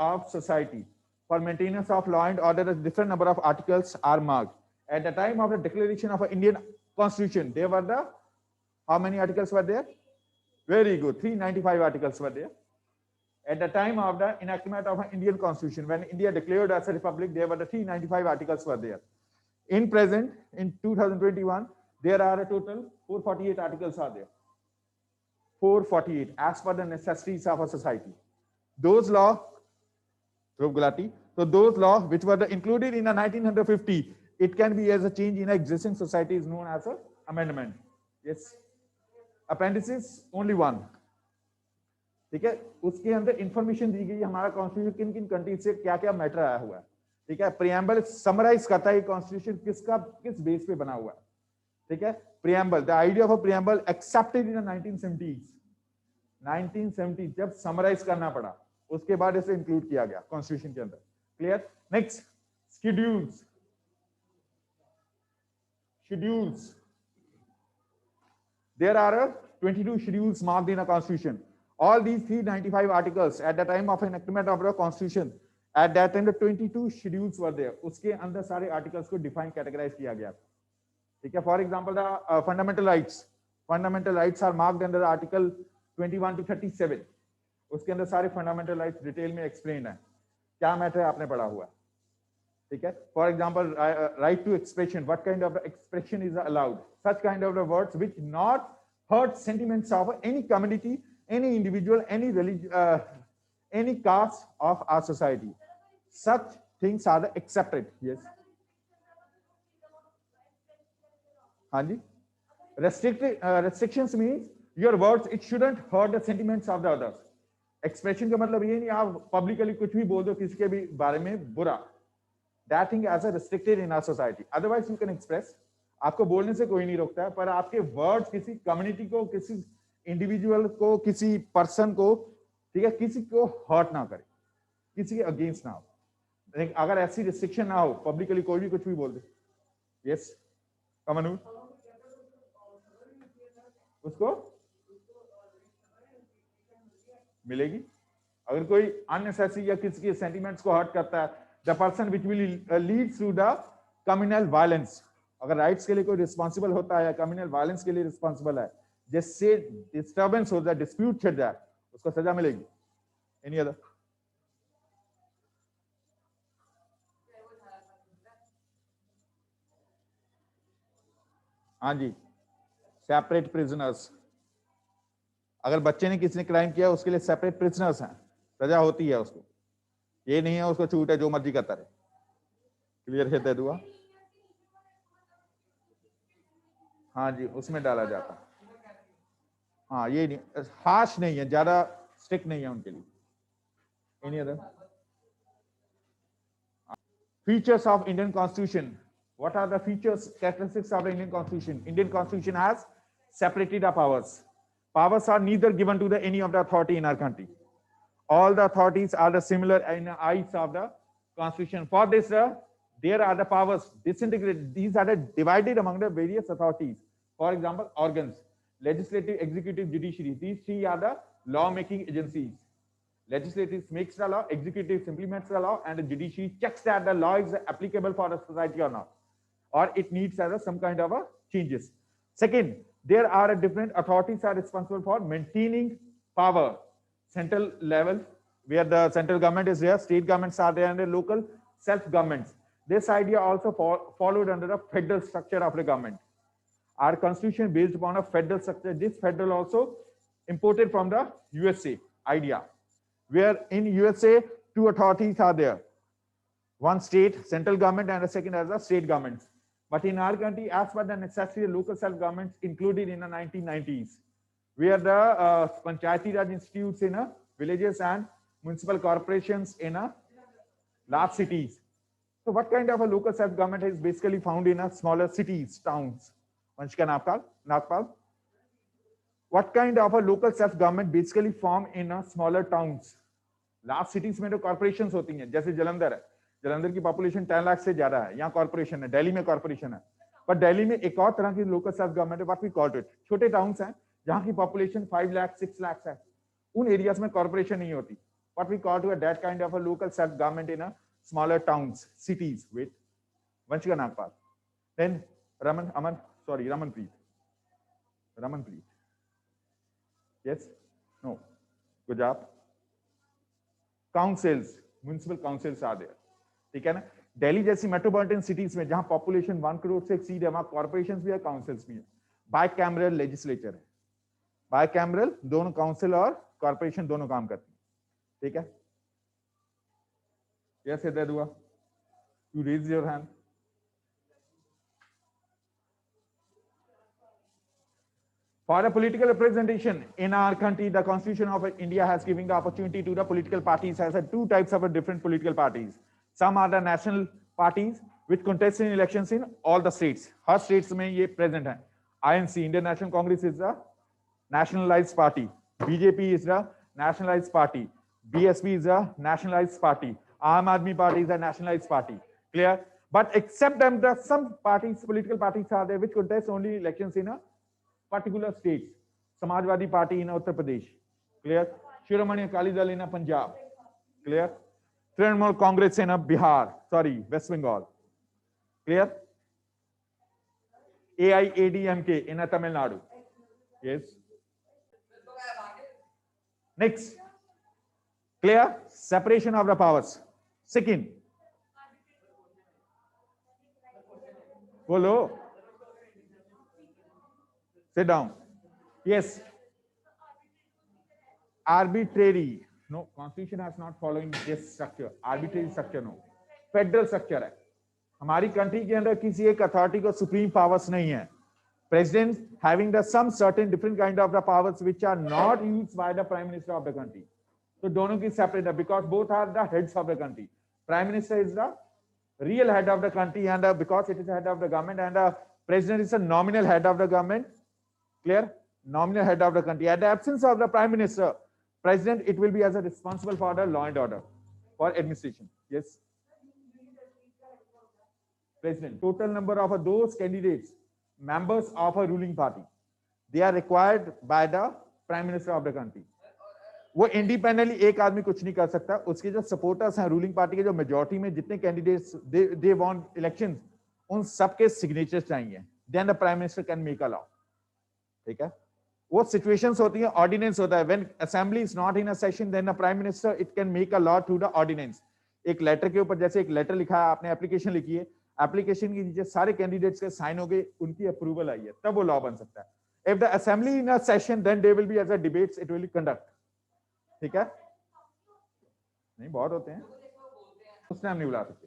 of society. For maintenance of law and order, a different number of articles are marked. At the time of the declaration of an Indian Constitution, there were the, how many articles were there? Very good, 395 articles were there. At the time of the enactment of an Indian Constitution, when India declared as a republic, there were the 395 articles were there. In present, in 2021, there are a total 448 articles are there. 448 as per the necessities of a society. Those law, so those laws which were included in the 1950, it can be as a change in existing society is known as a amendment. Yes. Appendices only one. ठीक है, उसके अंदर information दी गई हमारा constitution किन किन countries से क्या क्या मैटर आया हुआ है. ठीक है, प्रियम्बल समराइज करता है कॉन्स्टिट्यूशन किसका किस बेस पे बना हुआ है. ठीक है, preamble, the idea of a preamble accepted in 1970 जब समराइज करना पड़ा, उसके बाद इसे इंक्लूड किया गया कॉन्स्टिट्यूशन के अंदर. Clear. Next, schedules. Schedules, there are 22 schedules marked in a constitution. All these 395 articles at the time of enactment of the constitution, at that time the 22 schedules were there. उसके अंदर सारे articles को define categorize किया गया. ठीक है, for example the fundamental rights are marked under the article 21 to 37. उसके अंदर सारे fundamental rights detail में explained है. क्या matter आपने पढ़ा हुआ है. ठीक है, for example right to expression, what kind of expression is allowed, such kind of the words which not hurt sentiments of any community, any individual, any religion, any caste of our society. Such things are accepted. Yes. Hanji. Restrictions means your words it shouldn't hurt the sentiments of the others. Expression का मतलब ये नहीं आप publicly कुछ भी बोल दो किसी के भी बारे में बुरा. That thing as a restricted in our society. Otherwise you can express. आपको बोलने से कोई नहीं रोकता है, पर आपके वर्ड्स किसी कम्युनिटी को, किसी इंडिविजुअल को, किसी पर्सन को, ठीक है, किसी को हर्ट ना करे, किसी के अगेंस्ट ना हो. अगर ऐसी रिस्ट्रिक्शन ना हो, पब्लिकली कोई भी कुछ भी बोल दे. यस, कमनू उसको मिलेगी. अगर कोई अननेसेसरी या किसी के सेंटिमेंट्स को हर्ट करता है, the person which will lead through the communal violence, अगर राइट्स के लिए कोई रिस्पॉन्सिबल होता है या कम्युनल वायलेंस के लिए रिस्पॉन्सिबल है, जिससे डिस्टर्बेंस हो जाए, डिस्प्यूट छिड़ जाए, उसको सजा मिलेगी. Any other? हाँ जी, सेपरेट प्रिजनर्स. अगर बच्चे ने किसी ने क्राइम किया उसके लिए सेपरेट प्रिजनर्स हैं, सजा होती है उसको. ये नहीं है उसको छूट है जो मर्जी करता रहे. क्लियर है तेदुआ? हाँ जी, उसमें डाला जाता. हाँ, ये नहीं, हार्श नहीं है, ज्यादा स्ट्रिक्ट नहीं है उनके लिए. Any other? Features of Indian constitution. What are the features, characteristics of the Indian Constitution? Indian Constitution has separated the powers. Powers are neither given to any of the authority in our country. All the authorities are the similar in the eyes of the Constitution. For this, there are the powers disintegrated. These are divided among the various authorities. For example, organs, legislative, executive, judiciary. These three are the law-making agencies. Legislative makes the law, executive implements the law, and the judiciary checks that the law is applicable for the society or not, or it needs some kind of a changes. Second, there are different authorities are responsible for maintaining power. Central level, where the central government is there, state governments are there, and the local self-governments. This idea also followed under the federal structure of the government. Our constitution based upon a federal structure. This federal also imported from the USA idea, where in USA two authorities are there. One state, central government, and the second as the state government. But in our country, as per the necessary, local self-governments included in the 1990s, where the Panchayati Raj institutes in villages and municipal corporations in large cities. So what kind of a local self-government is basically found in smaller cities, towns? Vanshika Nagpal. What kind of a local self-government basically form in smaller towns? Large cities में तो corporations होती हैं, जैसे जलंधर है. जलंधर की population 10 lakh से ज्यादा है. यहाँ कॉर्पोरेशन है, दिल्ली में कॉर्पोरेशन है. पर दिल्ली में एक और तरह की लोकल सेल्फ गवर्नमेंट है, व्हाट वी कॉल इट. छोटे टाउन्स हैं जहाँ की पॉपुलेशन 5 लाख 6 लाख है. उन एरियाज में कॉर्पोरेशन नहीं होती, what we call to a that kind of a local self government in a smaller towns, cities. Wait, Vanshika Nagpal. Then Ramanpreet. Yes? No. Good job. Councils, municipal councils are there. ठीक है ना? दिल्ली जैसी metropolitan cities में जहां population 1 crore से exceed है, वहां corporations भी है, काउंसिल्स भी है, बाइकैमरल लेजिस्लेचर है, बाइकैमरल, दोनों काउंसिल और कॉर्पोरेशन दोनों काम करती है. ठीक है? Yes Dua, you raise your hand. For a political representation in our country, the Constitution of India has given the opportunity to the political parties as a two types of different political parties. Some are the national parties which contest in elections in all the states. Her states में ये present है. INC, Indian National Congress, is the nationalized party. BJP is the nationalized party. BSP is a nationalized party. Aam Aadmi Party is a nationalized party. Clear? But except them, the some parties, political parties are there which contest only elections in a particular states. Samajwadi Party in Uttar Pradesh. Clear? Shiromani Akali Dal in a Punjab. Clear? Trinamool Congress in a Bihar. Sorry, West Bengal. Clear? AIADMK in a Tamil Nadu. Yes. Next. Clear? Separation of the powers. Second. Follow. Sit down. Yes. Arbitrary. No, Constitution has not following this structure. Arbitrary structure no. Federal structure है. हमारी country के अंदर किसी एक authority को supreme powers नहीं है. President having the some certain different kind of the powers which are not used by the Prime Minister of the country. तो दोनों की separate है because both are the heads of the country. Prime Minister is the real head of the country and because it is the head of the government and the President is a nominal head of the government. Clear? Nominal head of the country. At the absence of the Prime Minister, President, it will be as a responsible for the law and order, for administration. Yes. President. Total number of those candidates, members of a ruling party, they are required by the Prime Minister of the country. वो independently एक आदमी कुछ नहीं कर सकता. उसके जो supporters हैं रूलिंग पार्टी के, जो मेजॉरिटी में जितने कैंडिडेट्स दे वांट इलेक्शंस, उन सबके सिग्नेचर्स चाहिए. Then the prime minister can make a law. ठीक है? वो सिचुएशंस होती हैं, ऑर्डिनेंस होता है. When assembly is not in a session, then the prime minister it can make a law through the ordinance. एक लेटर के ऊपर, जैसे एक लेटर लिखा है आपने, एप्लीकेशन लिखी है, एप्लीकेशन के नीचे सारे कैंडिडेट्स के साइन हो गए, उनकी अप्रूवल आई है, तब वो लॉ बन सकता है. If the assembly in a session, then they will be as a debates, it will conduct. ठीक है? नहीं, बहुत होते हैं, उस टाइम नहीं बुला सकते.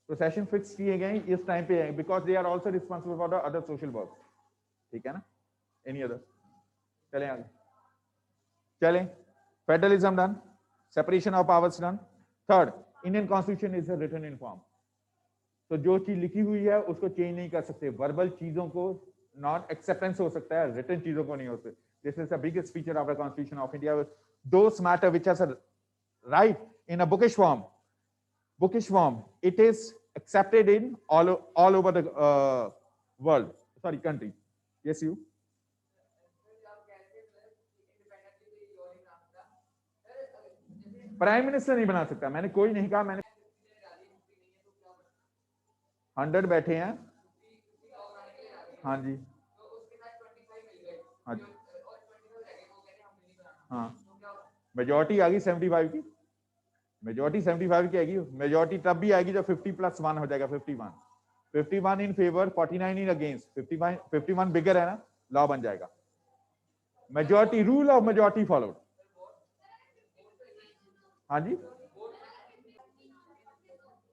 तो सेशन फिक्स किए गए इस टाइम पे है, because they are also responsible for the other social work. ठीक है ना? Any other? चलें आगे. चलें. Federalism done, separation of powers done. Third, Indian constitution is written in form. तो जो चीज लिखी हुई है उसको चेंज नहीं कर सकते. वर्बल चीजों को नॉट एक्सेप्टेंस हो सकता है, रिटन चीजों को नहीं हो सकते. This is the biggest feature of the constitution of India. Those matter which are right in a bookish form, it is accepted in all over the world. Sorry, country. Yes, you. Prime minister नहीं बना सकता. मैंने कोई नहीं कहा. मैंने 100 बैठे हैं. हाँ जी, हाँ जी, हाँ. मेजॉरिटी आ गई 75 की. मेजॉरिटी 75 की आएगी. मेजॉरिटी तब भी आएगी जब 50 + 1 हो जाएगा. 51 इन फेवर, 49 इन अगेंस्ट. 51 बिगर है ना, लॉ बन जाएगा. Majority, rule of majority followed. हाँ जी,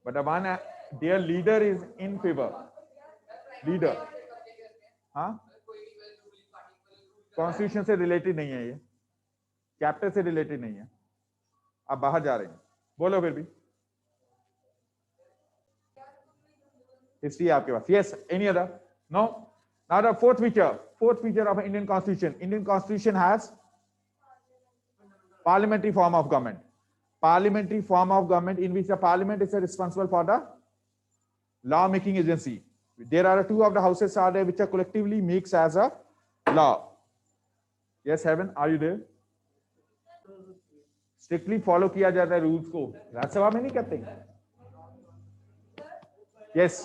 but one their leader is in favour. Leader, हाँ, कॉन्स्टिट्यूशन से रिलेटेड नहीं है, ये चैप्टर से रिलेटेड नहीं है. आप बाहर जा रहे हैं, बोलो फिर भी. हिस्ट्री आपके पास. Yes, any other? No. Now the fourth feature of Indian constitution. Indian constitution has parliamentary form of government. Parliamentary form of government in which the parliament is responsible for the law making agency. There are two of the houses are there which are collectively makes as a law. Yes, Heaven, are you there? Strictly follow किया जाता है rules को, राज्यसभा में नहीं करते। Yes,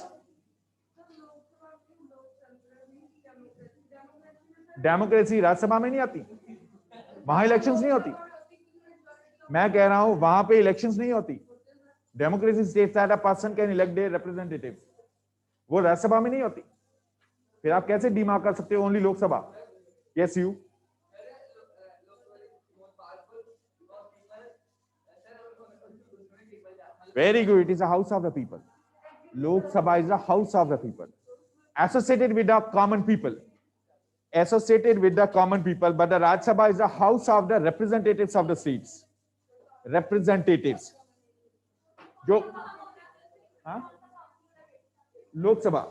democracy Rajya Sabha में नहीं आती, वहां इलेक्शंस नहीं होती। मैं कह रहा हूं वहां पे इलेक्शंस नहीं होती। Democracy states that a person can elect their representative, वो राज्यसभा में नहीं होती। फिर आप कैसे डिमार्क कर सकते हो only Lok Sabha? Yes you, very good, it is a house of the people. Lok Sabha is the house of the people, associated with the common people, associated with the common people. But the Rajya Sabha is the house of the representatives of the states, representatives. जो Lok Sabha